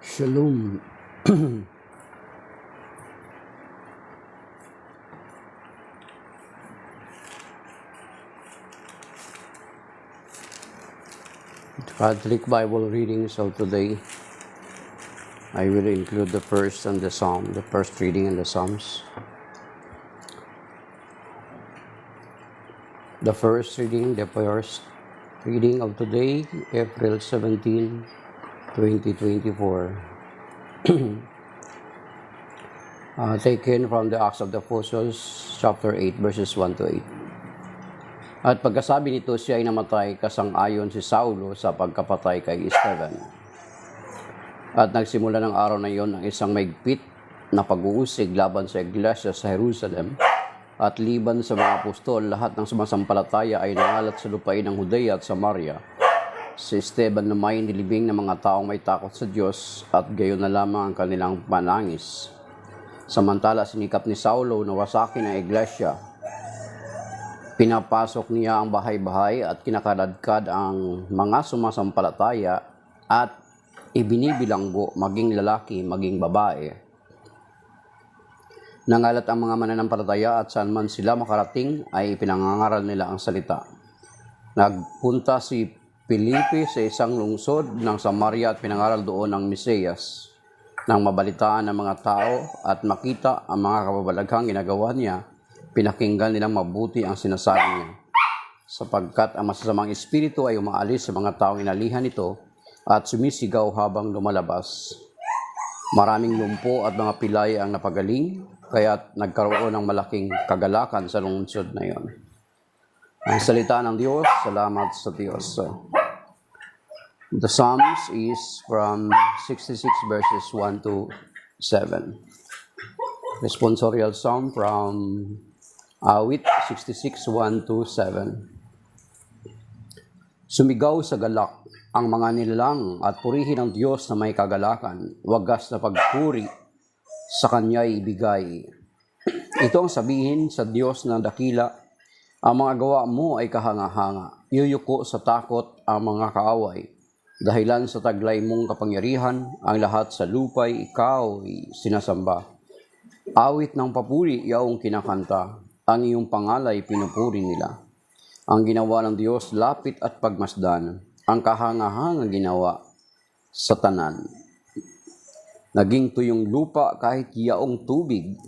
Shalom. Catholic Bible reading. So today I will include the first reading and the Psalms. The first reading of today, April 17, 2024. Taken from the Acts of the Apostles, chapter 8, verses 1 to 8. At pagkasabi nito, siya ay namatay kasang-ayon si Saulo sa pagkapatay kay Esteban. At nagsimula ng araw na iyon ang isang maigpit na pag-uusig laban sa iglesia sa Jerusalem. At liban sa mga apostol, lahat ng sumasampalataya ay nangalat sa lupain ng Judea at Samaria. Si Esteban na may nilibing ng mga taong may takot sa Diyos at gayon na lamang ang kanilang panangis. Samantala sinikap ni Saulo na wasakin ang iglesia. Pinapasok niya ang bahay-bahay at kinakaladkad ang mga sumasampalataya at ibinibilanggo maging lalaki, maging babae. Nangalat ang mga mananampalataya at saan man sila makarating ay pinangangaral nila ang salita. Nagpunta si Felipe sa isang lungsod ng Samaria at pinangaral doon ang Mesiyas. Nang mabalitaan ng mga tao at makita ang mga kababalaghang ginagawa niya, pinakinggan nilang mabuti ang sinasabi niya. Sapagkat ang masasamang espiritu ay umaalis sa mga taong inalihan nito at sumisigaw habang lumalabas. Maraming lumpo at mga pilay ang napagaling, kaya't nagkaroon ng malaking kagalakan sa lungsod na iyon. Ang salita ng Diyos, salamat sa Diyos. The Psalms is from 66 verses 1 to 7. Responsorial Psalm from Awit 66, 1 to 7. Sumigaw sa galak ang mga nilalang at purihin ang Diyos na may kagalakan. Wagas na pagpuri sa Kanya'y ibigay. Ito ang sabihin sa Diyos na dakila, ang mga gawa mo ay kahanga-hanga. Yuyuko sa takot ang mga kaaway. Dahilan sa taglay mong kapangyarihan, ang lahat sa lupay ikaw ay sinasamba. Awit ng papuri iyong kinakanta. Ang iyong pangalay pinupuri nila. Ang ginawa ng Diyos lapit at pagmasdan. Ang kahanga-hanga ginawa sa tanan. Naging tuyong lupa kahit yaong tubig.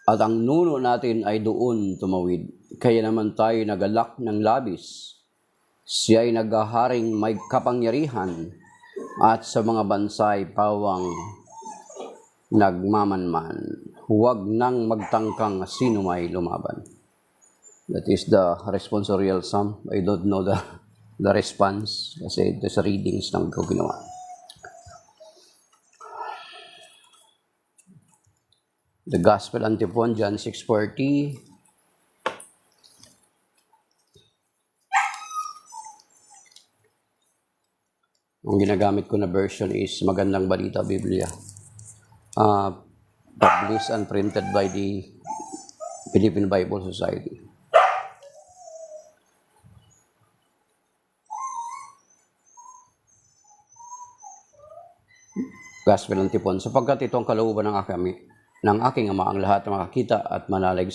At ang nuno natin ay doon tumawid. Kaya naman tayo nagalak ng labis. Siya ay naghaharing may kapangyarihan. At sa mga bansay pawang nagmamanman. Huwag nang magtangkang sino may lumaban. That is the responsorial psalm. I don't know the response kasi ito sa readings lang ko ginawa. The Gospel Antiphon, John 6:40. Ang ginagamit ko na version is Magandang Balita Biblia. Published and printed by the Philippine Bible Society. Gospel Antiphon. Sapagkat ito ang kalooban ng aking Ama, ang lahat na makakita at manalig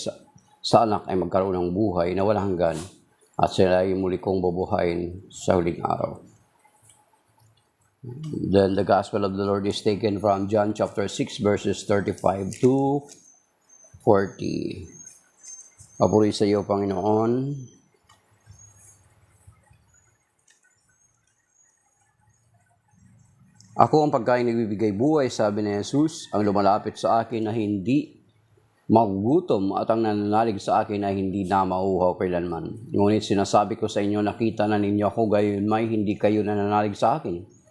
sa anak ay magkaroon ng buhay na walang hanggan at sila ay muli kong bubuhayin sa huling araw. Then the Gospel of the Lord is taken from John chapter 6 verses 35 to 40. Papuri sa iyo, Panginoon. Ako ang pagkain nagbibigay buhay, sabi ni Jesus, ang lumalapit sa akin na hindi magugutom at ang nananalig sa akin na hindi na mauuhaw kailanman. Ngunit sinasabi ko sa inyo, nakita na ninyo ako, gayon may hindi kayo nananalig sa akin.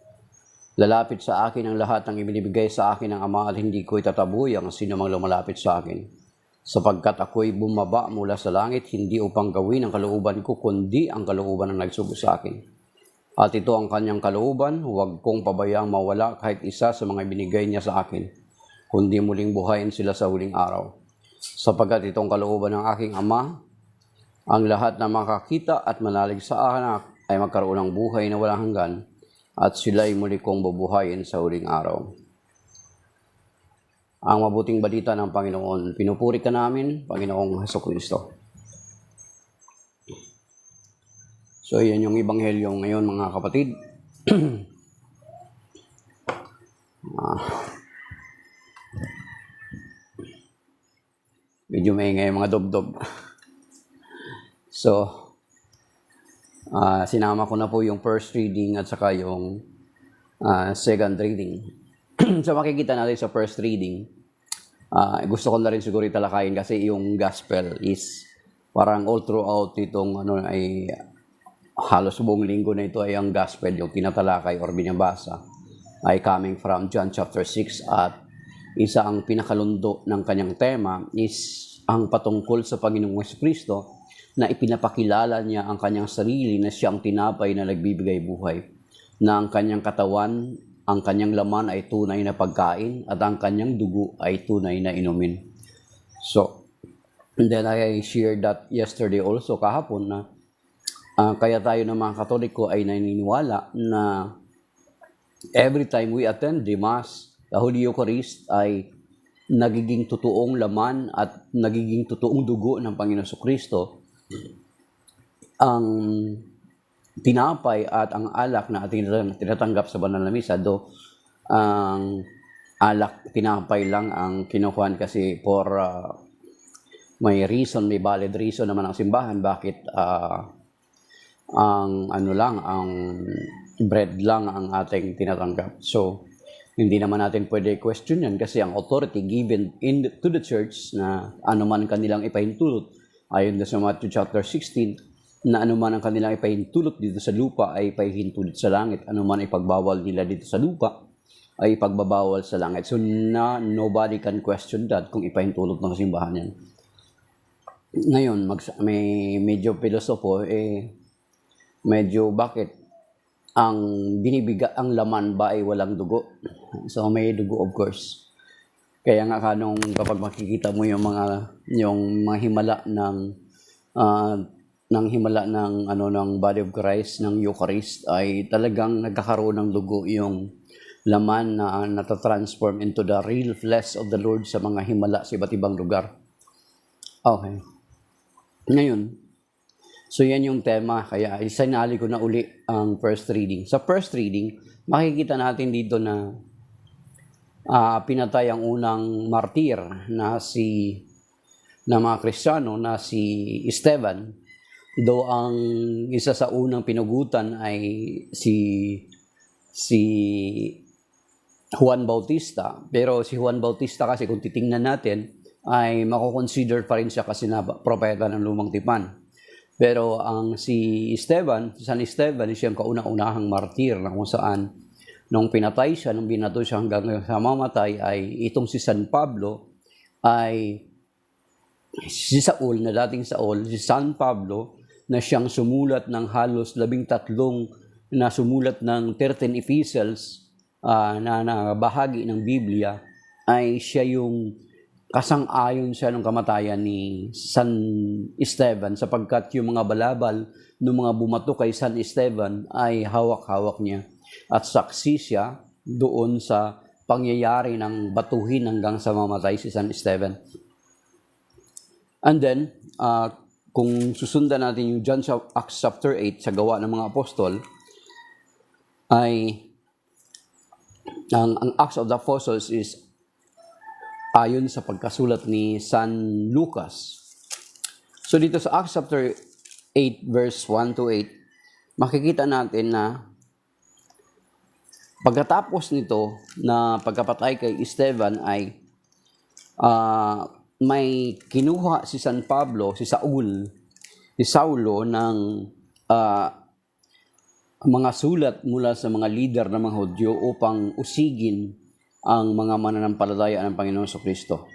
Lalapit sa akin ang lahat ng ibinibigay sa akin ng Ama at hindi ko itataboy ang sino mang lumalapit sa akin. Sapagkat ako'y bumaba mula sa langit, hindi upang gawin ang kalooban ko, kundi ang kalooban ng nagsugo sa akin. At ito ang kanyang kalooban, huwag kong pabayaang mawala kahit isa sa mga ibinigay niya sa akin, kundi muling buhayin sila sa huling araw. Sapagkat itong kalooban ng aking Ama, Ang lahat na makakita at manalig sa anak ay magkaroon ng buhay na walang hanggan, at sila'y muli kong bubuhayin sa huling araw. Ang mabuting balita ng Panginoon, pinupuri ka namin, Panginoong Hesukristo. So, yan yung ebanghelyo ngayon, mga kapatid. Medyo maingay mga dobdob. So, sinama ko na po yung first reading at saka yung second reading. So, makikita natin sa first reading, gusto ko na rin siguro italakayin kasi yung gospel is parang all throughout itong ay halos buong linggo na ito ay ang gospel, yung tinatalakay or binabasa ay coming from John chapter 6, at isa ang pinakalundo ng kanyang tema is ang patungkol sa Panginoong Jesucristo na ipinapakilala niya ang kanyang sarili na siyang tinapay na nagbibigay buhay, na ang kanyang katawan, ang kanyang laman ay tunay na pagkain at ang kanyang dugo ay tunay na inumin. So, and then I shared that yesterday also, kahapon, na kaya tayo ng mga Katoliko ay naniniwala na every time we attend the Mass, the Holy Eucharist ay nagiging totoong laman at nagiging totoong dugo ng Panginoon Jesucristo. Ang tinapay at ang alak na ating tinatanggap sa banal na misa, do ang alak, tinapay lang ang kinukuhan kasi for may reason, may valid reason naman ang simbahan bakit ang bread lang ang ating tinatanggap. So, hindi naman natin pwede question yan kasi ang authority given to the church na anuman kanilang ipahintulot, ayon na sa Matthew chapter 16, na anuman ang kanilang ipahintulot dito sa lupa ay ipahintulot sa langit. Anuman ipagbawal nila dito sa lupa ay ipagbabawal sa langit. So, nobody can question that kung ipahintulot ng simbahan yan. Ngayon, may medyo pilosopo, medyo bakit ang ang laman ba ay walang dugo? So may dugo, of course. Kaya nga kapag makikita mo yung mga himala ng body of Christ, ng Eucharist, ay talagang nagkakaroon ng dugo yung laman na natatransform into the real flesh of the Lord sa mga himala sa iba't ibang lugar. Okay. Ngayon, so yan yung tema, kaya isinali ko na uli ang first reading. Sa first reading, makikita natin dito na pinatay ang unang martir na mga Kristiyano na si Esteban. Though ang isa sa unang pinugutan ay si Juan Bautista, pero si Juan Bautista kasi kung titingnan natin ay mako-consider pa rin siya kasi na propeta ng Lumang Tipan. Pero ang si San Esteban, siyang kaunang-unahang martir na kung saan nung pinatay siya, nung binato siya hanggang sa mamatay, ay itong si San Pablo ay si Saul, na dating Saul, si San Pablo, na siyang sumulat ng halos 13 na sumulat ng 13 epistles na bahagi ng Biblia, ay siya yung kasang-ayon siya ng kamatayan ni San Esteban sapagkat yung mga balabal ng mga bumato kay San Esteban ay hawak-hawak niya at saksi siya doon sa pangyayari ng batuhin hanggang sa mamatay si San Esteban. And then, kung susundan natin yung Acts chapter 8 sa Gawa ng mga Apostol, ay ang Acts of the Apostles is ayon sa pagkasulat ni San Lucas. So dito sa Acts chapter 8 verse 1 to 8, makikita natin na pagkatapos nito na pagkapatay kay Esteban ay may kinuha si San Pablo, si Saulo ng mga sulat mula sa mga leader ng mga Hudyo upang usigin ang mga mananampalataya ng Panginoon Jesucristo.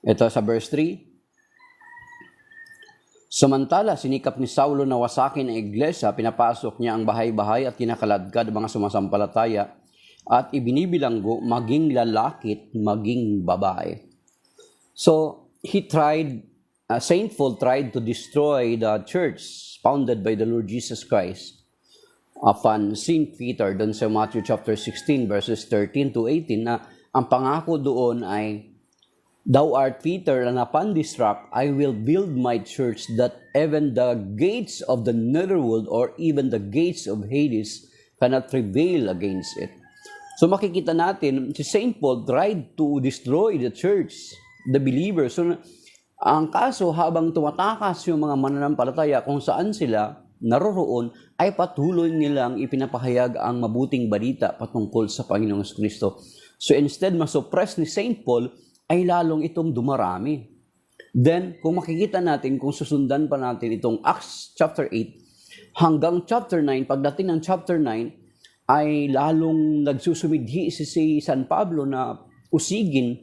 Ito sa verse 3. Samantala, sinikap ni Saulo na wasakin ang iglesia, pinapasok niya ang bahay-bahay at kinakaladkad mga sumasampalataya at ibinibilanggo maging lalaki at maging babae. So, he tried Saint Paul tried to destroy the church founded by the Lord Jesus Christ upon St. Peter doon sa Matthew chapter 16 verses 13 to 18 na ang pangako doon ay, "Thou art Peter, and upon this rock I will build my church, that even the gates of the netherworld or even the gates of Hades cannot prevail against it." So makikita natin, si St. Paul tried to destroy the church, the believers. So ang kaso, habang tumatakas yung mga mananampalataya kung saan sila naroroon, ay patuloy nilang ipinapahayag ang mabuting balita patungkol sa Panginoong Kristo. So instead, masuppress ni St. Paul, ay lalong itong dumarami. Then, kung makikita natin, kung susundan pa natin itong Acts chapter 8, hanggang chapter 9, pagdating ng chapter 9, ay lalong nagsusumidhi si San Pablo na usigin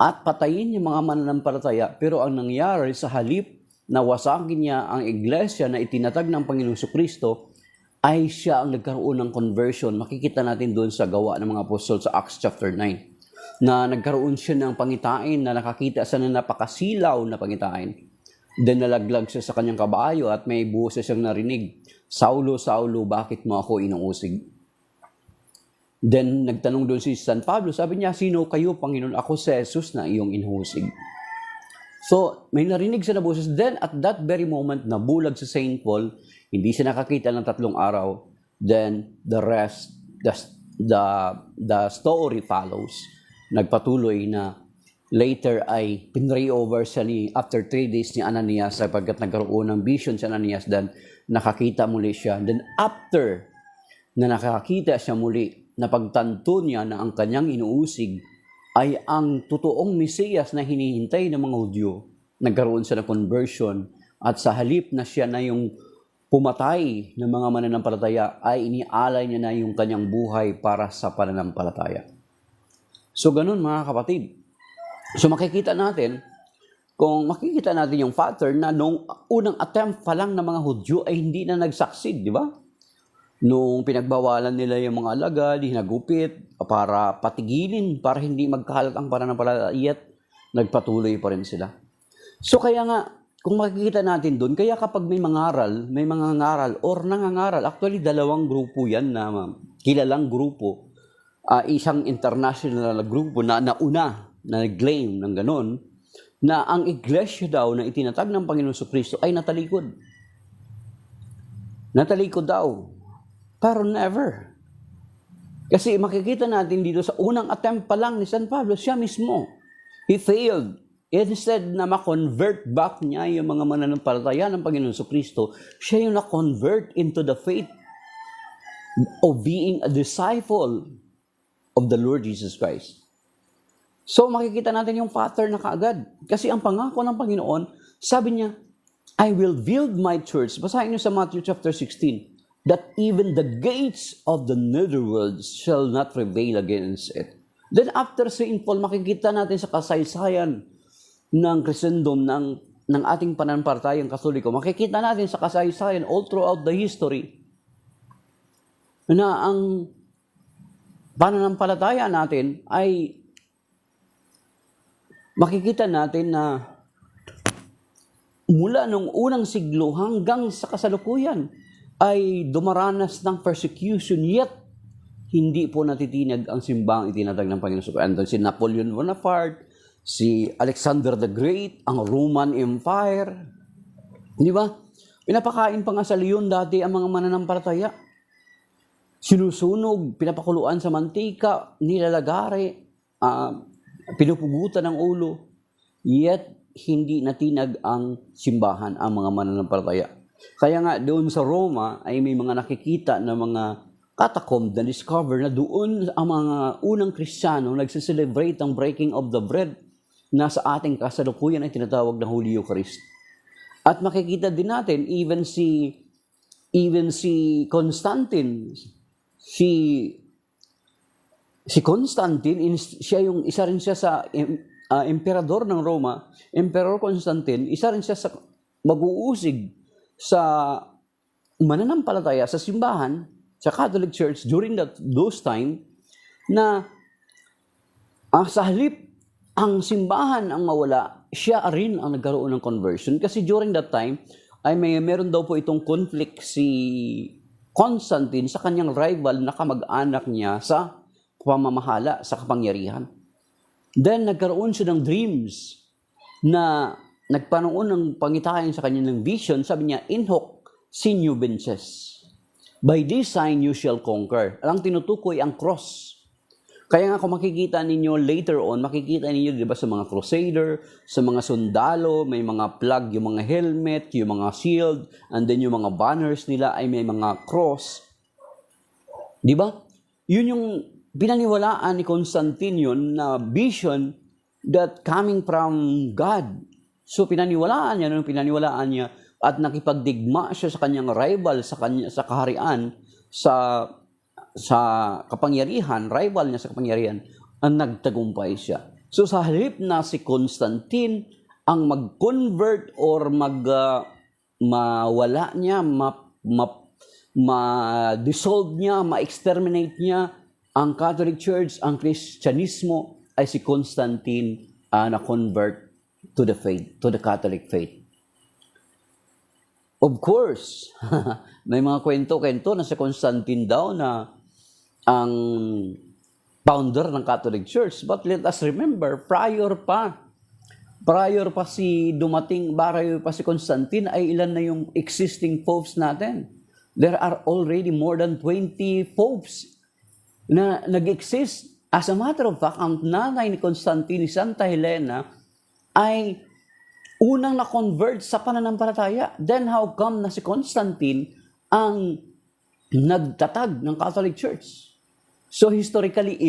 at patayin yung mga mananampalataya. Pero ang nangyari, sa halip na wasagin niya ang iglesia na itinatag ng Panginoong Kristo, ay siya ang nagkaroon ng conversion. Makikita natin doon sa Gawa ng mga Apostol sa Acts chapter 9, na nagkaroon siya ng pangitain, na nakakita sa napakasilaw na pangitain. Then nalaglag siya sa kanyang kabayo at may boses siyang narinig, "Saulo, Saulo, bakit mo ako inuusig?" Then nagtanong doon si San Pablo, sabi niya, "Sino kayo, Panginoon?" "Ako si Jesus na iyong inuhusig." So may narinig siya na boses. Then at that very moment, nabulag si St. Paul, hindi siya nakakita ng 3 araw. Then the rest, the story follows. Nagpatuloy na later ay pinray over siya after 3 days ni Ananias, sapagkat nagkaroon ng vision si Ananias, then nakakita muli siya. Then after na nakakita siya muli, napagtanto niya na ang kanyang inuusig ay ang totoong Mesiyas na hinihintay ng mga Hudyo. Nagkaroon siya ng conversion, at sa halip na siya na yung pumatay ng mga mananampalataya, ay inialay niya na yung kanyang buhay para sa pananampalataya. So ganun mga kapatid. So makikita natin yung pattern na nung unang attempt pa lang ng mga Hudyo ay hindi na nag-succeed, di ba? Nung pinagbawalan nila yung mga alagad, hinagupit para patigilin, para hindi magkalat ang pananampalataya, nagpatuloy pa rin sila. So kaya nga, kung makikita natin doon, kaya kapag may mangangaral or nangangaral, actually 2 grupo yan na kilalang grupo, isang international grupo na nauna, na nag-claim ng ganon, na ang iglesia daw na itinatag ng Panginoong Kristo ay natalikod. Natalikod daw. Pero never. Kasi makikita natin dito sa unang attempt pa lang ni San Pablo, siya mismo, he failed. Instead na ma-convert back niya yung mga mananampalataya ng Panginoon Kristo, siya yung na-convert into the faith of being a disciple of the Lord Jesus Christ. So makikita natin yung pattern na kaagad. Kasi ang pangako ng Panginoon, sabi niya, "I will build my church." Basahin niyo sa Matthew chapter 16. "That even the gates of the netherworld shall not prevail against it." Then after St. Paul, makikita natin sa kasaysayan ng Christendom, ng ating pananampalatayang Katoliko, makikita natin sa kasaysayan all throughout the history na ang pananampalataya natin ay makikita natin na mula nung unang siglo hanggang sa kasalukuyan ay dumaranas ng persecution, yet hindi po natitinag ang simbahang itinatag ng Panginoon. Andun si Napoleon Bonaparte, si Alexander the Great, ang Roman Empire. Di ba? Pinapakain pa nga sa leon dati ang mga mananampalataya. Sinusunog, pinapakuluan sa mantika, nilalagari, pinupugutan ng ulo. Yet hindi natinag ang simbahan, ang mga mananampalataya. Kaya nga doon sa Roma ay may mga nakikita na mga catacomb na discover na doon ang mga unang Kristiyano nagsiselebrate ang breaking of the bread na sa ating kasalukuyan ay tinatawag na Holy Eucharist. At makikita din natin even si Constantine, si Constantine, isa rin siya sa emperador ng Roma, Emperor Constantine, isa rin siya sa mag-uusig sa mananampalataya sa simbahan, sa Catholic Church during those time, na sa halip ang simbahan ang mawala, siya rin ang nagkaroon ng conversion. Kasi during that time, ay meron daw po itong conflict si Constantine sa kanyang rival na kamag-anak niya sa pamamahala, sa kapangyarihan. Then, nagkaroon siya ng dreams na nagpanoon ng pangitain sa kanya ng vision. Sabi niya, in hoc signo vinces. By this sign you shall conquer. Ang tinutukoy ang cross. Kaya nga kung makikita ninyo later on, makikita ninyo, di ba, sa mga crusader, sa mga sundalo, may mga flag, yung mga helmet, yung mga shield, and then yung mga banners nila ay may mga cross. Di ba? Yun yung pinaniwalaan ni Constantine yun na vision that coming from God. So pinaniwalaan niya at nakipagdigma siya sa kanyang rival, sa kaharian, sa kapangyarihan, rival niya sa kapangyarihan, ang nagtagumpay siya. So sa halip na si Constantine ang mag-convert or mawala niya, ma-dissolve niya, ma-exterminate niya ang Catholic Church, ang Kristyanismo, ay si Constantine na-convert to the faith, to the Catholic faith. Of course, may mga kwento-kwento na si Constantine daw na ang founder ng Catholic Church. But let us remember, prior pa si Constantine, ay ilan na yung existing popes natin. There are already more than 20 popes na nag-exist. As a matter of fact, ang nanay ni Constantine, Santa Helena, ay unang na-convert sa pananampalataya. Then how come na si Constantine ang nagtatag ng Catholic Church? So historically,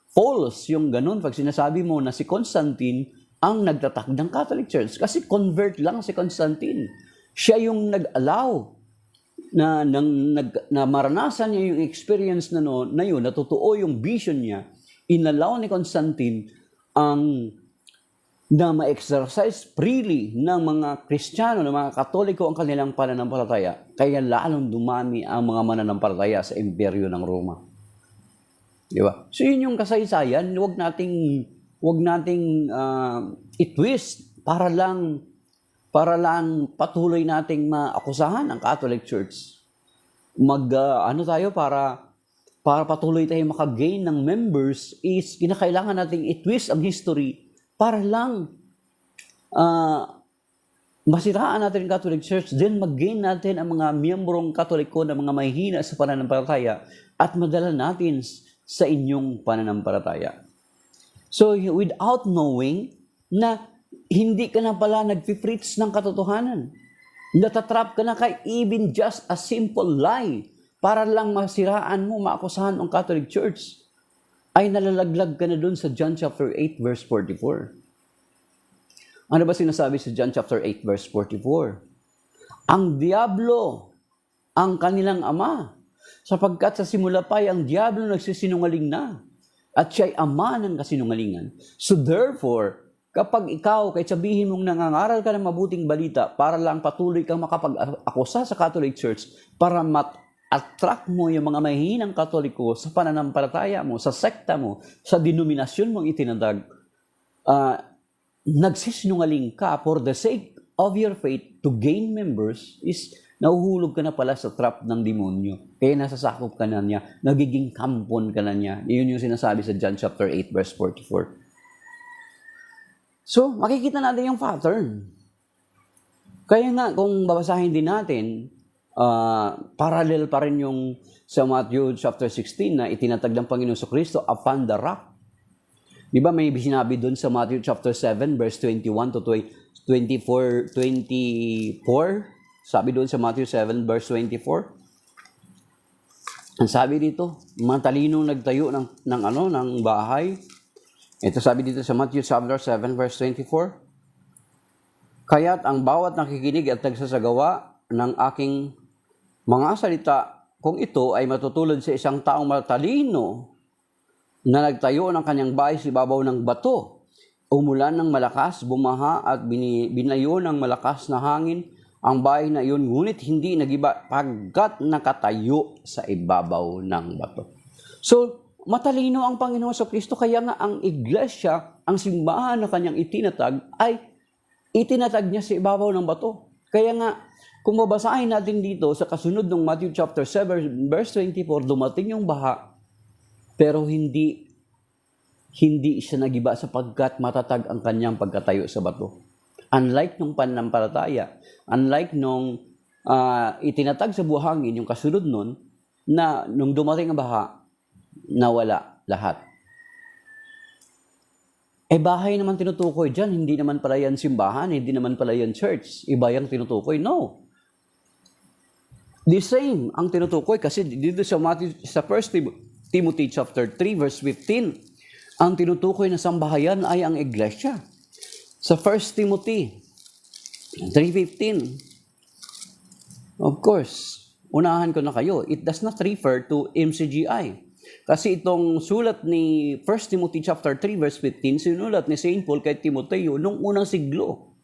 false yung ganun pag sinasabi mo na si Constantine ang nagtatag ng Catholic Church. Kasi convert lang si Constantine. Siya yung nag-allow na maranasan niya yung experience na yun, na totoo yung vision niya. Inallow ni Constantine na ma-exercise freely ng mga Kristiyano, ng mga Katoliko ang kanilang pananampalataya. Kaya lalong dumami ang mga mananampalataya sa imperyo ng Roma. Di ba? So yun yung kasaysayan, huwag nating i-twist para lang patuloy nating maakusahan ang Catholic Church. Para patuloy tayo makagain ng members is kinakailangan nating i-twist ang history para lang masiraan natin ang Catholic Church, then mag-gain natin ang mga miyembrong Katoliko na mga mahihina sa pananampalataya at madala natin sa inyong pananampalataya. So, without knowing na hindi ka na pala nag-preach ng katotohanan, natatrap ka na kay even just a simple lie para lang masiraan mo, maakusahan ang Catholic Church, ay nalalaglag ka na dun sa John chapter 8 verse 44. Ano ba sinasabi sa John chapter 8 verse 44? Ang diablo ang kanilang ama, sapagkat sa simula pa ay ang diablo nagsisinungaling na, at siya'y ama ng kasinungalingan. So therefore, kapag ikaw, kahit sabihin mong nangangaral ka ng mabuting balita para lang patuloy kang makapag-akusa sa Catholic Church, para attract mo yung mga mahihinang Katoliko sa pananampalataya mo, sa sekta mo, sa denominasyon mong itinatag, nagsisinungaling ka for the sake of your faith to gain members, is nahuhulog ka na pala sa trap ng demonyo. Kaya nasasakop ka na niya, nagiging kampon ka na niya. Iyon yung sinasabi sa John chapter 8 verse 44. So, makikita natin yung pattern. Kaya nga, kung babasahin din natin, parallel pa rin yung sa Matthew chapter 16 na itinatag ng Panginoon sa Kristo upon the rock. Di ba may sinabi doon sa Matthew chapter 7 verse 21 to 24? Sabi doon sa Matthew 7 verse 24. Ang sabi dito, matalinong nagtayo ng bahay. Ito sabi dito sa Matthew chapter 7 verse 24. Kaya't ang bawat nakikinig at nagsasagawa ng aking mga salita, kung ito ay matutulad sa isang taong matalino na nagtayo ng kanyang bahay sa ibabaw ng bato, umulan ng malakas, bumaha at binayo ng malakas na hangin ang bahay na iyon, ngunit hindi nagiba pagkat nakatayo sa ibabaw ng bato. So, matalino ang Panginoon sa Kristo, kaya nga ang iglesia, ang simbahan na kanyang itinatag, ay itinatag niya sa ibabaw ng bato. Kaya nga, kung babasahin natin dito sa kasunod ng Matthew chapter 7, verse 24, dumating yung baha, pero hindi siya nagiba sapagkat matatag ang kanyang pagkatayo sa bato. Unlike nung pananampalataya, unlike nung itinatag sa buhangin, yung kasunod nun, na nung dumating ang baha, nawala lahat. Bahay naman tinutukoy dyan, hindi naman pala yan simbahan, hindi naman pala yan church. Iba yung tinutukoy. No. The same ang tinutukoy kasi dito sa 1 Timothy chapter 3 verse 15, ang tinutukoy na sambahayan ay ang iglesia. Sa 1 Timothy 3:15, of course, unahan ko na kayo, it does not refer to MCGI. Kasi itong sulat ni 1 Timothy chapter 3 verse 15, sinulat ni St. Paul kay Timoteo noong unang siglo.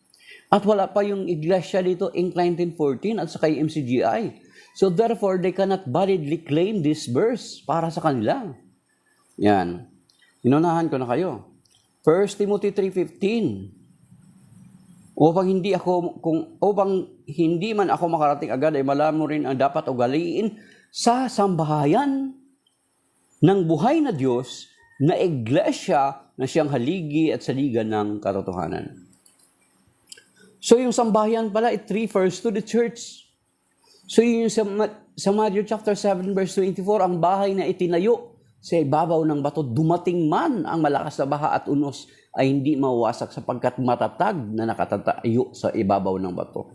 At wala pa yung iglesia dito in 1914 at saka yung MCGI. So therefore, they cannot validly claim this verse para sa kanila. Yan. Inunahan ko na kayo. 1 Timothy 3:15. Upang hindi man ako makarating agad ay malaman mo rin ang dapat ugaliin sa sambahayan ng buhay na Diyos na iglesia na siyang haligi at saligan ng katotohanan. So yung sambahayan pala, it refers to the church. So yung sa Matthew chapter 7 verse 24, ang bahay na itinayo sa ibabaw ng bato, dumating man ang malakas na baha at unos, ay hindi mawasak sapagkat matatag na nakatatayo sa ibabaw ng bato.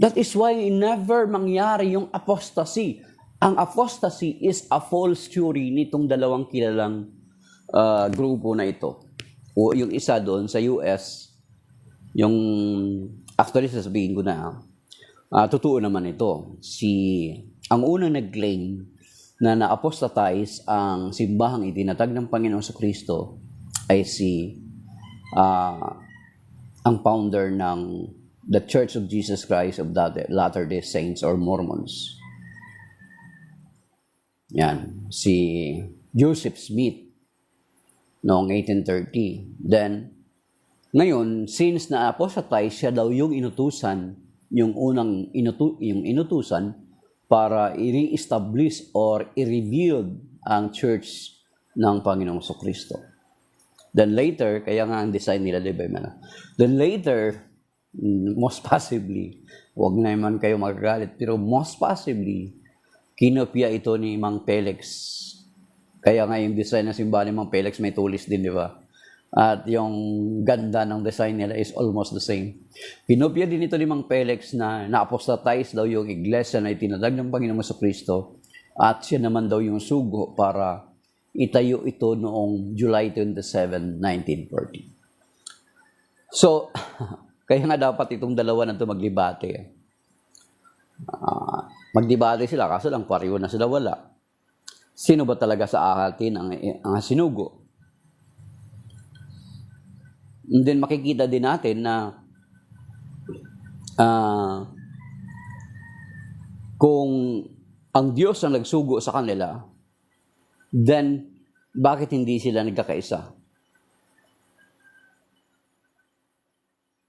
That is why never mangyari yung apostasy. Ang apostasy is a false theory nitong dalawang kilalang grupo na ito. O yung isa doon sa US, yung actually sasabihin ko na, totoo naman ito. Ang unang nag-claim na na-apostatize ang simbahang itinatag ng Panginoon sa Kristo ay ang founder ng The Church of Jesus Christ of Latter-day Saints or Mormons. Yan, si Joseph Smith noong 1830. Then, ngayon, since na-apostatize siya daw yung inutusan, yung inutusan para i-re-establish or i-rebuild ang church ng Panginoong Kristo. Then later, kaya nga ang design nila, di ba? Then later, most possibly, huwag na naman kayo magagalit, pero most possibly, kinopya ito ni Mang Felix. Kaya nga yung design ng simbahan ni Mang Felix may tulis din, di ba? At yung ganda ng design nila is almost the same. Kinopya din ito ni Mang Felix na na-apostatize daw yung iglesia na itinatag ng Panginoon sa Kristo at siya naman daw yung sugo para itayo ito noong July 27, 1940. So, kaya nga dapat itong dalawa na ito maglibate. Magdebate sila, kaso lang pariwo na sila wala. Sino ba talaga sa atin ang sinugo? And then makikita din natin na kung ang Diyos ang nagsugo sa kanila, then bakit hindi sila nagkakaisa?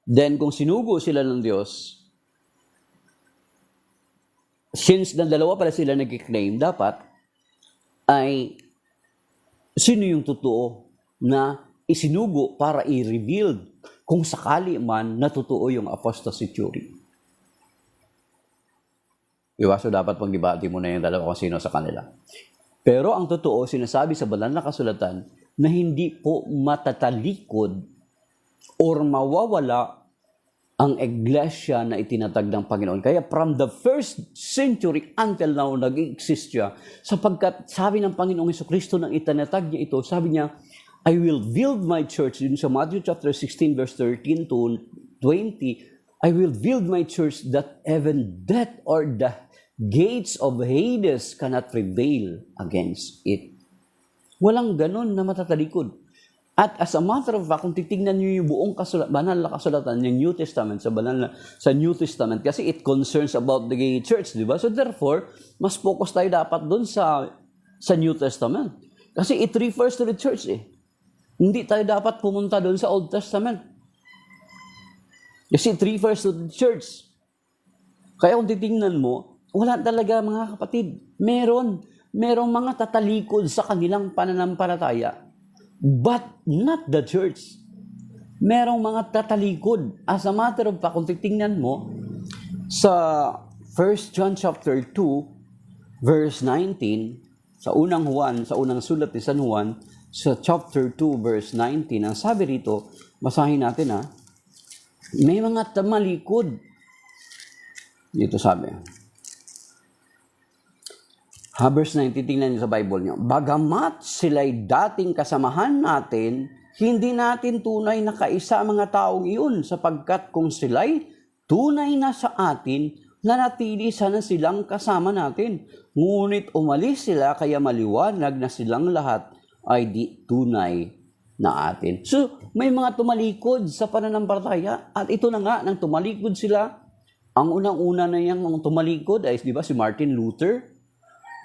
Then kung sinugo sila ng Diyos, since na dalawa pala sila nag-claim, dapat ay sino yung totoo na isinugo para i-rebuild kung sakali man natotoo yung apostasy theory. So dapat pag-debate mo na yung dalawa kung sino sa kanila. Pero ang totoo, sinasabi sa banal na kasulatan na hindi po matatalikod or mawawala ang iglesia na itinatag ng Panginoon. Kaya from the first century until now, nag-exist siya. Sapagkat sabi ng Panginoong Jesucristo nang itinatag niya ito, sabi niya, I will build my church. Yun sa Matthew chapter 16, verse 13 to 20, I will build my church that even death or the gates of Hades cannot prevail against it. Walang ganon na matatalikod. At as a matter of fact, kung titignan niyo yung buong banal na kasulatan ng New Testament, sa New Testament, kasi it concerns about the church, di ba? So therefore, mas focus tayo dapat doon sa New Testament. Kasi it refers to the church eh. Hindi tayo dapat pumunta doon sa Old Testament. Kasi it refers to the church. Kaya kung titingnan mo, wala talaga mga kapatid. Merong mga tatalikod sa kanilang pananampalataya. But not the church. Merong mga tatalikod. As a matter of fact, kung titingnan mo, sa 1 John chapter 2, verse 19, sa unang sulat ni San Juan, sa chapter 2, verse 19, ang sabi rito, basahin natin may mga tamalikod. Dito sabi. Verse 19, tingnan niyo sa Bible niyo. Bagamat sila'y dating kasamahan natin, hindi natin tunay na kaisa ang mga taong iyon sapagkat kung sila'y tunay na sa atin, nanatili sana silang kasama natin. Ngunit umalis sila kaya maliwanag na silang lahat ay di tunay na atin. So, may mga tumalikod sa pananampalataya at ito na nga, nang tumalikod sila, ang unang-una na yung tumalikod ay, di ba, si Martin Luther.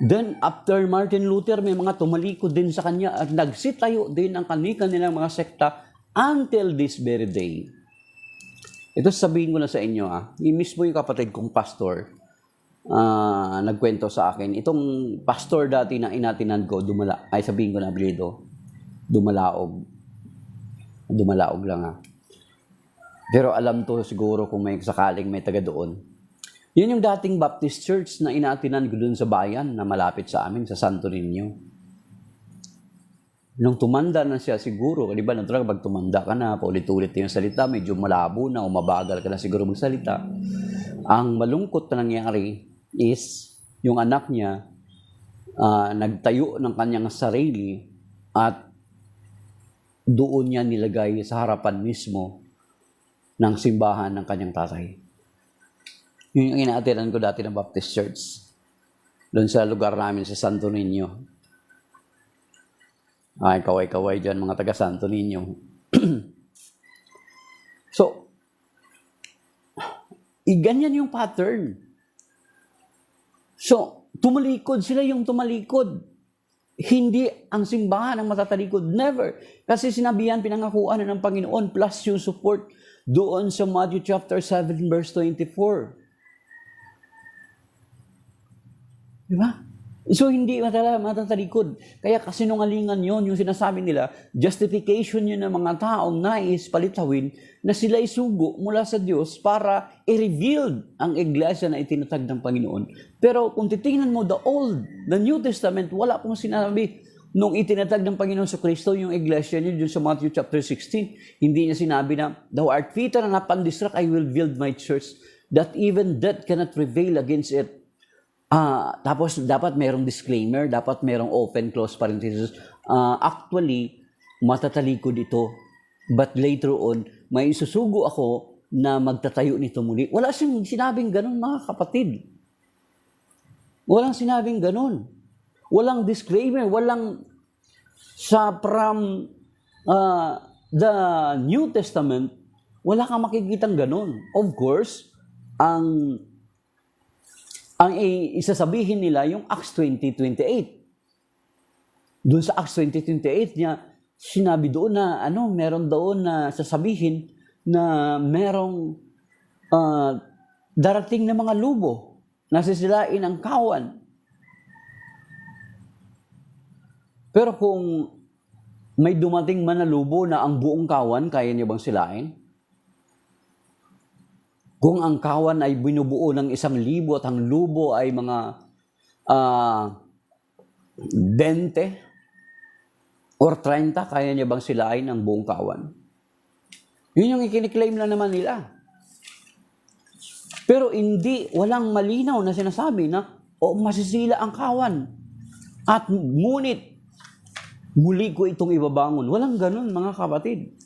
Then, after Martin Luther, may mga tumalikod din sa kanya at nagsitayo din ang kanilang mga sekta until this very day. Ito sabihin ko na sa inyo, mismo yung kapatid kong pastor, nagkwento sa akin. Itong pastor dati na inatinan ko, sabihin ko na apelyido, Dumalaog lang Pero alam to siguro kung may sakaling may taga doon. Yun yung dating Baptist Church na inaatinan ko dun sa bayan na malapit sa amin, sa Santo Niño. Nung tumanda na siya siguro, di ba, pag tumanda ka na, paulit-ulit yung salita, medyo malabo na, umabagal ka na siguro magsalita. Ang malungkot na nangyari is, yung anak niya, nagtayo ng kanyang sarili at doon niya nilagay sa harapan mismo ng simbahan ng kanyang tatay. Yun yung inaatinan ko dati ng Baptist Church. Doon sa lugar namin sa Santo Niño. Ay, kaway-kaway dyan mga taga Santo Niño. So, ganyan yung pattern. So, tumalikod sila yung tumalikod. Hindi ang simbahan ang matatalikod. Never. Kasi sinabihan, pinangakuan na ng Panginoon plus yung support doon sa Matthew chapter 7 verse 24. Diba? So, hindi matatalikod. Kaya kasinungalingan yon yung sinasabi nila, justification yun ng mga taong nais palitawin na sila isugo mula sa Diyos para i-reveal ang iglesia na itinatag ng Panginoon. Pero kung titingnan mo the New Testament, wala pong sinabi nung itinatag ng Panginoon sa Kristo yung iglesia niya dun sa Matthew chapter 16. Hindi niya sinabi na, Thou art Peter, and upon this rock I will build my church, that even death cannot prevail against it. Tapos dapat merong disclaimer, dapat merong open, close parenthesis. Actually, matatalikod ito. But later on, may isusugo ako na magtatayo nito muli. Wala siyang sinabing ganun, mga kapatid. Walang sinabing ganun. Walang disclaimer, walang from the New Testament, wala kang makikitang ganun. Of course, ang isasabihin nila yung Acts 20:28. Doon sa Acts 20:28 niya, sinabi doon na, meron doon na sasabihin na merong darating na mga lubo, nasisilain ang kawan. Pero kung may dumating man na lubo na ang buong kawan, kaya niya bang silain? Kung ang kawan ay binubuo ng 1,000 at ang lubo ay mga 20 or 30, kaya niya bang silain ang buong kawan? Yun yung ikiniklaim lang naman nila. Pero walang malinaw na sinasabi na masisila ang kawan. At ngunit, muli ko itong ibabangon. Walang ganun, mga kapatid.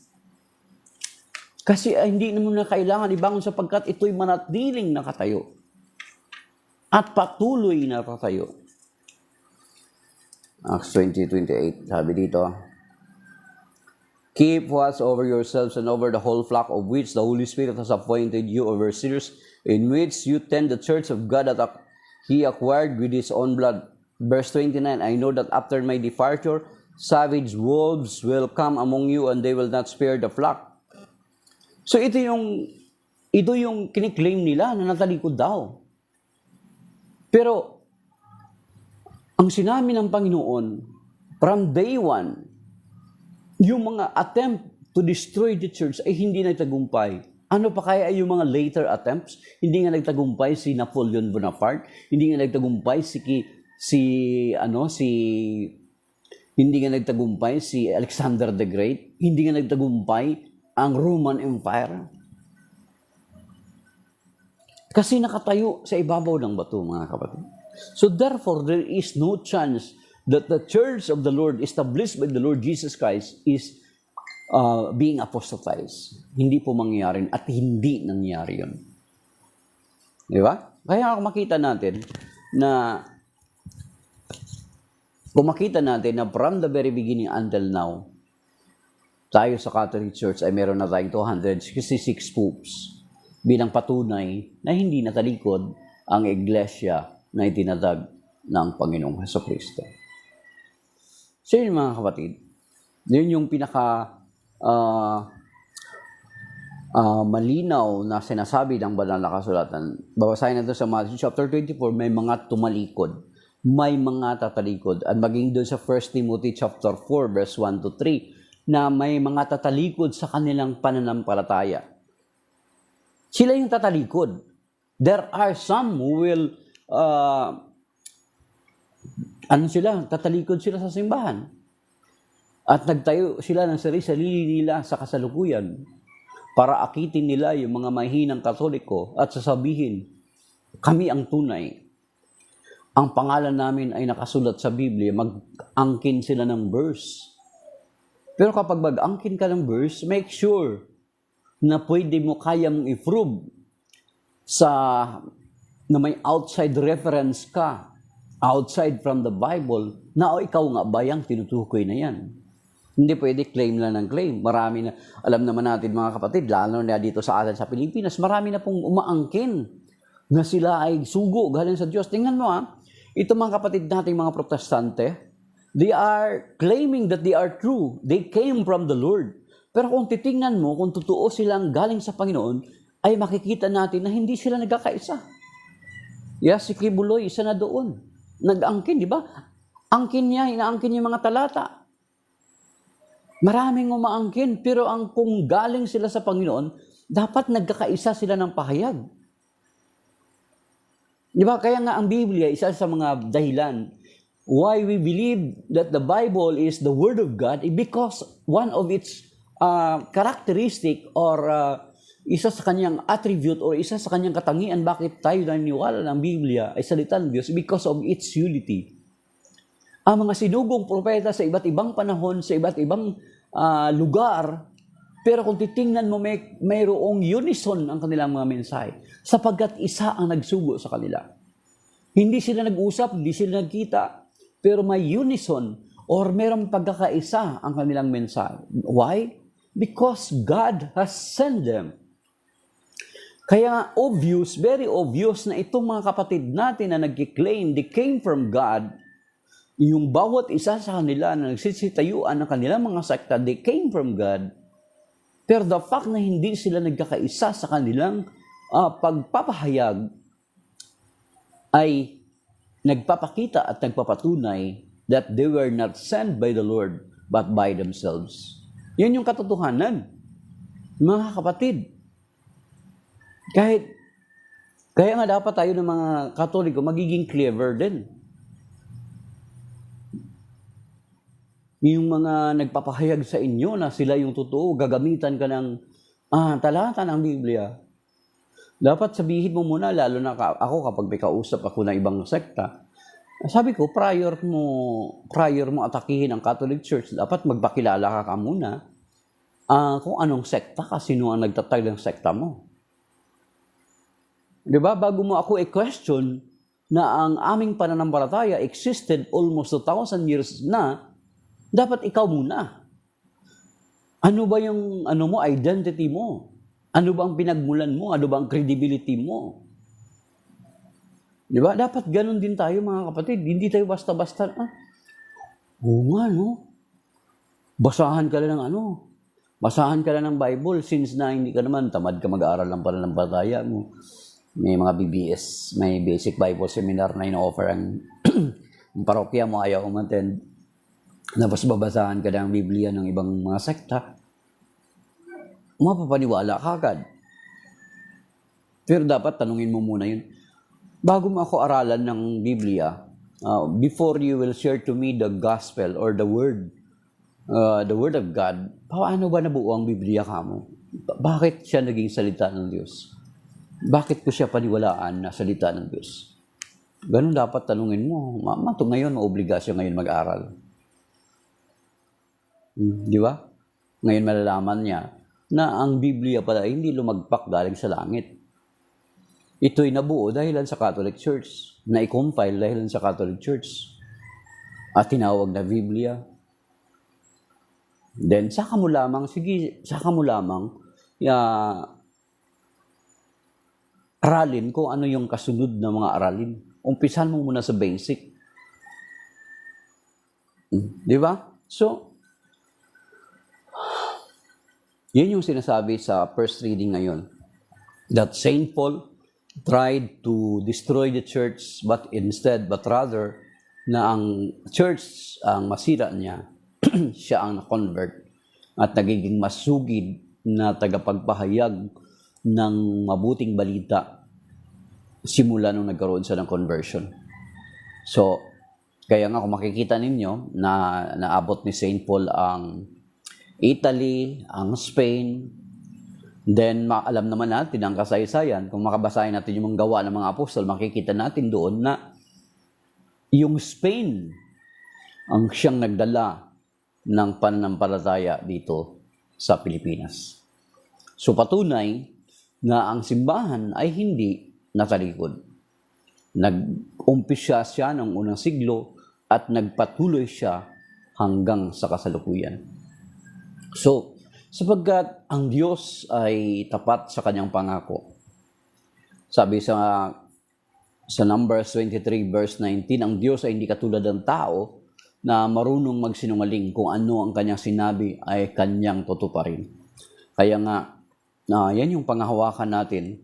Kasi hindi naman na kailangan ibangon sapagkat ito'y manatiling nakatayo. At patuloy na nakatayo. Acts 20:28, sabi dito, Keep watch over yourselves and over the whole flock of which the Holy Spirit has appointed you overseers, in which you tend the church of God that He acquired with His own blood. Verse 29, I know that after my departure, savage wolves will come among you and they will not spare the flock. So ito yung kiniklaim nila na natalikod daw. Pero ang sinabi ng Panginoon, from day one, yung mga attempt to destroy the church ay hindi nagtagumpay. Ano pa kaya yung mga later attempts? Hindi nga nagtagumpay si Napoleon Bonaparte, hindi nga nagtagumpay hindi nga nagtagumpay si Alexander the Great, hindi nga nagtagumpay ang Roman Empire. Kasi nakatayo sa ibabaw ng bato, mga kapatid. So therefore, there is no chance that the church of the Lord, established by the Lord Jesus Christ, is being apostatized. Hindi po mangyayari at hindi nangyayari yun. Di ba? Kaya kung makita natin na from the very beginning until now, tayo sa Catholic Church ay meron na tayong 266 popes bilang patunay na hindi natalikod ang iglesia na itinatag ng Panginoong Jesucristo. So yun, mga kapatid, yun yung pinaka malinaw na sinasabi ng banal na kasulatan. Babasahin natin sa Matthew chapter 24, may mga tumalikod, may mga tatalikod. At maging doon sa 1 Timothy chapter 4 verse 1 to 3 na may mga tatalikod sa kanilang pananampalataya. Sila yung tatalikod. There are some who will tatalikod sila sa simbahan. At nagtayo sila ng sarili nila sa kasalukuyan para akitin nila yung mga mahinang Katoliko at sasabihin, kami ang tunay. Ang pangalan namin ay nakasulat sa Biblia, mag-angkin sila ng verse. Pero kapag mag-angkin ka ng verse, make sure na pwede mo kaya mong i-prove na may outside reference ka, outside from the Bible, na ikaw nga ba yung tinutukoy na yan? Hindi pwede claim lang ng claim. Marami na, alam naman natin mga kapatid, lalo na dito sa atin sa Pilipinas, marami na pong umaangkin na sila ay sugo galing sa Diyos. Tingnan mo ito mga kapatid nating mga protestante, they are claiming that they are true. They came from the Lord. Pero kung titingnan mo, kung totoo silang galing sa Panginoon, ay makikita natin na hindi sila nagkakaisa. Si Kibuloy, isa na doon. Nag-angkin, di ba? Angkin niya, inaangkin niya mga talata. Maraming umaangkin, pero kung galing sila sa Panginoon, dapat nagkakaisa sila ng pahayag. Di ba? Kaya nga ang Biblia, isa sa mga dahilan why we believe that the Bible is the Word of God because one of its characteristic or isa sa kanyang attribute or isa sa kanyang katangian bakit tayo naniniwala ng Biblia ay salita ng Diyos because of its unity. Ang mga sinugong propeta sa iba't ibang panahon, sa iba't ibang lugar, pero kung titingnan mo, mayroong unison ang kanilang mga mensahe sapagkat isa ang nagsugo sa kanila. Hindi sila nag-usap, hindi sila nagkita, pero may unison or mayroong pagkakaisa ang kanilang mensahe. Why? Because God has sent them. Kaya obvious, very obvious na itong mga kapatid natin na nag-claim, they came from God. Yung bawat isa sa kanila na nagsisitayuan ng kanilang mga sekta, they came from God. Pero the fact na hindi sila nagkakaisa sa kanilang pagpapahayag ay nagpapakita at nagpapatunay that they were not sent by the Lord but by themselves. Yan yung katotohanan. Mga kapatid, kaya nga dapat tayo ng mga Katoliko magiging clever din. Yung mga nagpapahayag sa inyo na sila yung totoo, gagamitan ka ng talata ng Biblia. Dapat sabihin mo muna, lalo na ako kapag may kausap ako ng ibang sekta, sabi ko, prior mo atakihin ang Catholic Church, dapat magpakilala ka muna kung anong sekta ka, sino ang nagtatag ng sekta mo. Diba? Bago mo ako i-question na ang aming pananampalataya existed almost 2,000 years na, dapat ikaw muna. Ano ba yung identity mo? Ano ba ang pinagmulan mo? Ano ba ang credibility mo? Di ba? Dapat ganun din tayo mga kapatid. Hindi tayo basta-basta, oo nga, no? Basahan ka lang ng basahan ka lang ng Bible since na hindi ka naman, tamad ka mag-aaral ng pananampalataya mo. May mga BBS, may basic Bible seminar na ino-offer ang parokya mo, ayaw umattend. Tapos babasahan ka ng Biblia ng ibang mga sekta. Mapapaniwala ka agad. Pero dapat tanungin mo muna yun. Bago mo ako aralan ng Biblia, before you will share to me the gospel or the word of God, paano ba nabuo ang Biblia kamo? Bakit siya naging salita ng Diyos? Bakit ko siya paniwalaan na salita ng Diyos? Ganun dapat tanungin mo. Mato ngayon, maobligasyon ngayon mag-aral. Di ba? Ngayon malalaman niya na ang Biblia pala hindi lumagpak galing sa langit. Ito'y nabuo dahilan sa Catholic Church, na i-compile dahilan sa Catholic Church, at tinawag na Biblia. Then, saka mo lamang aralin kung ano yung kasunod na mga aralin. Umpisan mo muna sa basic. Di ba? So, yun yung sinasabi sa first reading ngayon. That Saint Paul tried to destroy the church but rather na ang church ang masira niya, siya ang na-convert at nagiging masugid na tagapagpahayag ng mabuting balita simula nung nagkaroon siya ng conversion. So, kaya nga kung makikita ninyo na naabot ni Saint Paul ang Italy, ang Spain, then alam naman natin ang kasaysayan. Kung makabasahin natin yung mga gawa ng mga apostol, makikita natin doon na yung Spain ang siyang nagdala ng pananampalataya dito sa Pilipinas. So patunay na ang simbahan ay hindi natalikod. Nag-umpisa siya ng unang siglo at nagpatuloy siya hanggang sa kasalukuyan. So, sapagkat ang Diyos ay tapat sa kanyang pangako. Sabi sa Numbers 23 verse 19, ang Diyos ay hindi katulad ng tao na marunong magsinungaling. Kung ano ang kanyang sinabi ay kanyang tutuparin. Kaya nga, yan yung panghahawakan natin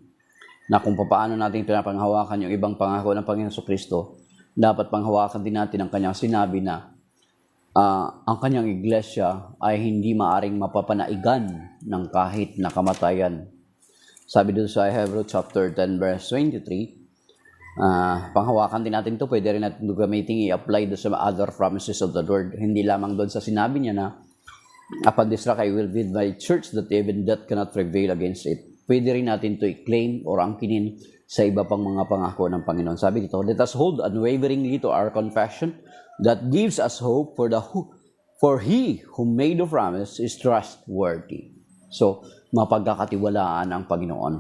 na kung paano natin pinapanghawakan yung ibang pangako ng Panginoon Jesucristo, dapat panghawakan din natin ang kanyang sinabi na ang kanyang iglesia ay hindi maaring mapapanaigan ng kahit na kamatayan. Sabi doon sa Hebrews chapter 10 verse 23, panghawakan din natin ito, pwede rin natin gamitin i-apply doon sa other promises of the Lord. Hindi lamang doon sa sinabi niya na upon this rock I will build my church that even death cannot prevail against it. Pwede rin natin ito i-claim or angkinin sa iba pang mga pangako ng Panginoon. Sabi dito, let us hold unwaveringly to our confession that gives us hope for he who made the promise is trustworthy. So, mapagkakatiwalaan ang Panginoon.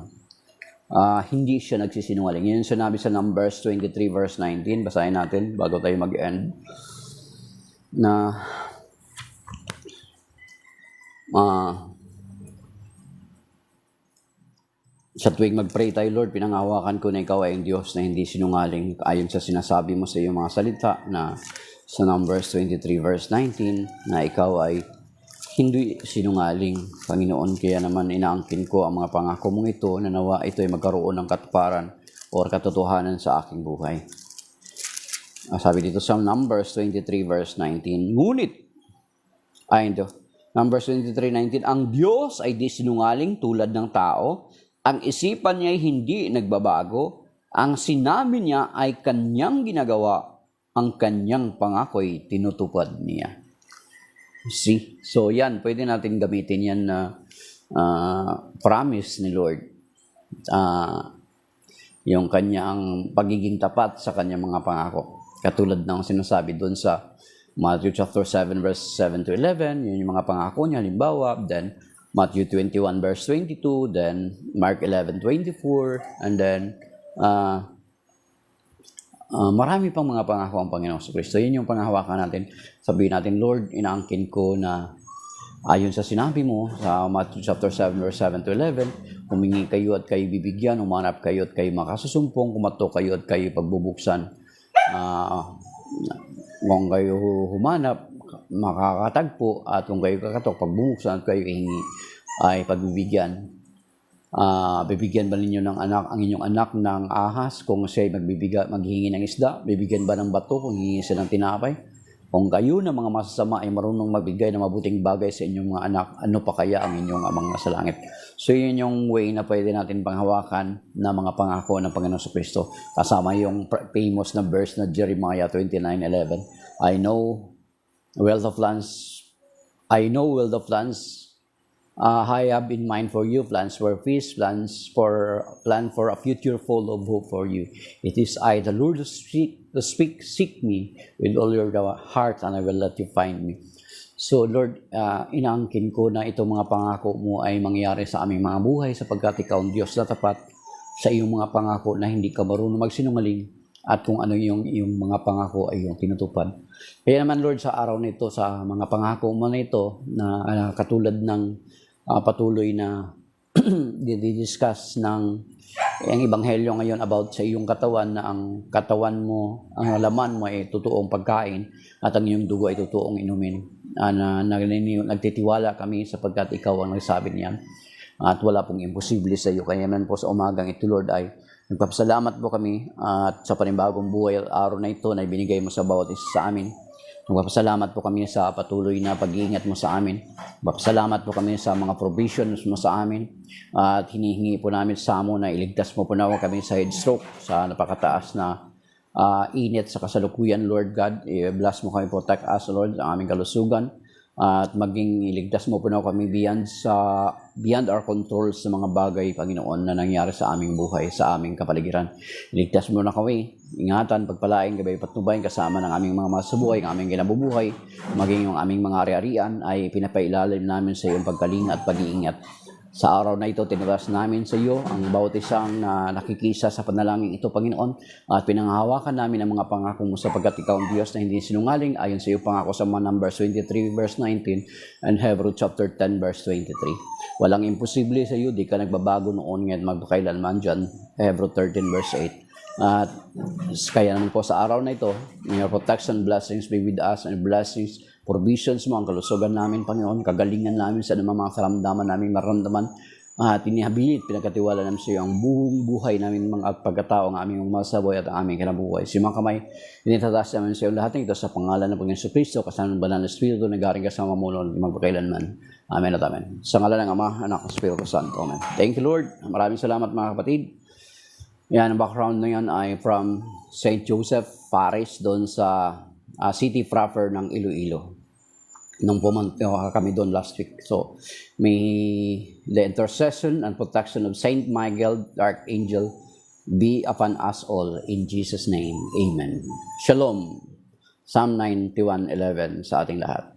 Hindi siya nagsisinungaling. Yan sinabi sa Numbers 23 verse 19. Basahin natin bago tayo mag-end. Na sa tuwing mag-pray tayo, Lord, pinangahawakan ko na ikaw ay ang Diyos na hindi sinungaling ayon sa sinasabi mo sa iyong mga salita na sa Numbers 23 verse 19 na ikaw ay hindi sinungaling, Panginoon. Kaya naman inaangkin ko ang mga pangako mong ito na nawa ito ay magkaroon ng katuparan o katotohanan sa aking buhay. Sabi dito sa Numbers 23 verse 19, Numbers 23:19, ang Diyos ay di sinungaling tulad ng tao. Ang isipan niya ay hindi nagbabago. Ang sinabi niya ay kanyang ginagawa. Ang kanyang pangako ay tinutupad niya. See? So yan, pwede natin gamitin yan na promise ni Lord. Yung kanyang pagiging tapat sa kanyang mga pangako. Katulad ng sinasabi doon sa Matthew chapter 7 verse 7 to 11, yun yung mga pangako niya, halimbawa, then Matthew 21 verse 22, then Mark 11:24, and then marami pang mga pangako ang Panginoong Jesucristo. Yun yung panghahawakan natin. Sabihin natin, Lord, inaangkin ko na ayon sa sinabi mo sa Matthew chapter 7 verse 7 to 11, humingi kayo at kayo bibigyan, humanap kayo at kayo makasusumpong, kumatok kayo at kayo pagbubuksan. Kung kayo humanap, makakatagpo at kung kayo kakatok, pagbubuksan at kayo ihingi ay pagbibigyan. Bibigyan ba ninyo ng ang inyong anak ng ahas kung siya maghihingi ng isda? Bibigyan ba ng bato kung hihingi siya ng tinapay? Kung kayo na mga masasama ay marunong magbigay ng mabuting bagay sa inyong mga anak, ano pa kaya ang inyong amang nasa langit? So yun yung way na pwede natin panghawakan na mga pangako ng Panginoon sa Kristo. Kasama yung famous na verse na Jeremiah 29:11. I know wealth of lands I have in mind for you, plans for peace, plan for a future full of hope for you. It is I, the Lord, who seek me with all your heart, and I will let you find me. So Lord, inaangkin ko na itong mga pangako mo ay mangyari sa aming mga buhay sapagkat ikaw ang Diyos na tapat sa iyong mga pangako na hindi ka marunong magsinungaling at kung ano yung mga pangako ay yung tinutupad. Kaya naman Lord, sa araw na ito, sa mga pangako mo na ito na katulad ng patuloy na didiscuss ng ang ebanghelyo ngayon about sa iyong katawan na ang katawan mo, ang laman mo ay totoong pagkain at ang iyong dugo ay totoong inumin. Nagtitiwala kami sapagkat ikaw ang nagsabi niyan at wala pong imposible sa iyo. Kaya naman po sa umagang ito Lord ay nagpapasalamat po kami at sa panibagong buhay at araw na ito na ibinigay mo sa bawat isa sa amin. Nagpapasalamat po kami sa patuloy na pag-iingat mo sa amin. Nagpapasalamat po kami sa mga provisions mo sa amin. At hinihingi po namin sa mo na iligtas mo po na kami sa head stroke, sa napakataas na init sa kasalukuyan, Lord God. I-bless mo kami, protect us, Lord, ang aming kalusugan. At maging iligtas mo po na kami beyond our control sa mga bagay, Panginoon, na nangyari sa aming buhay, sa aming kapaligiran. Iligtas mo na kami, ingatan, pagpalain, gabay patnubayan, kasama ng aming mga masabuhay, ng aming kinabubuhay, maging yung aming mga ari-arian ay pinapailalim namin sa iyong pagkalinga at pag-iingat. Sa araw na ito, tiniras namin sa iyo ang bawat isang nakikisa sa panalangin ito, Panginoon, at pinanghahawakan namin ang mga pangako mo sapagkat ikaw ang Diyos na hindi sinungaling ayon sa iyo pangako sa mga Numbers 23 verse 19 and Hebrews chapter 10 verse 23. Walang imposible sa iyo, di ka nagbabago noon ngayon magpakailanman dyan, Hebrews 13 verse 8. At kaya naman po sa araw na ito, your protection, blessings be with us, and blessings, provisions mo, ang kalusugan namin, Panginoon, kagalingan namin sa mga karamdaman namin maramdaman, at inihabilit, pinagkatiwala namin sa iyo ang buong buhay namin mga pagkatao, ang aming masaboy at ang aming kinabubuhay. Si mga kamay, initataas namin sa iyo lahat ng ito sa pangalan ng Panginoon Kristo, kasama ng Banal na Espiritu, nagaring kasama mo noon magpakailanman. Amen at amen. Sa ngalan ng Ama, Anak, at Espiritu Santo. Amen. Thank you, Lord. Maraming salamat mga kapatid. Yan, ang background na yan ay from St. Joseph Parish doon sa city proper ng Iloilo. Nung pumunta kami doon last week. So, may the intercession and protection of Saint Michael, the Archangel, be upon us all in Jesus' name. Amen. Shalom. Psalm 91:11 sa ating lahat.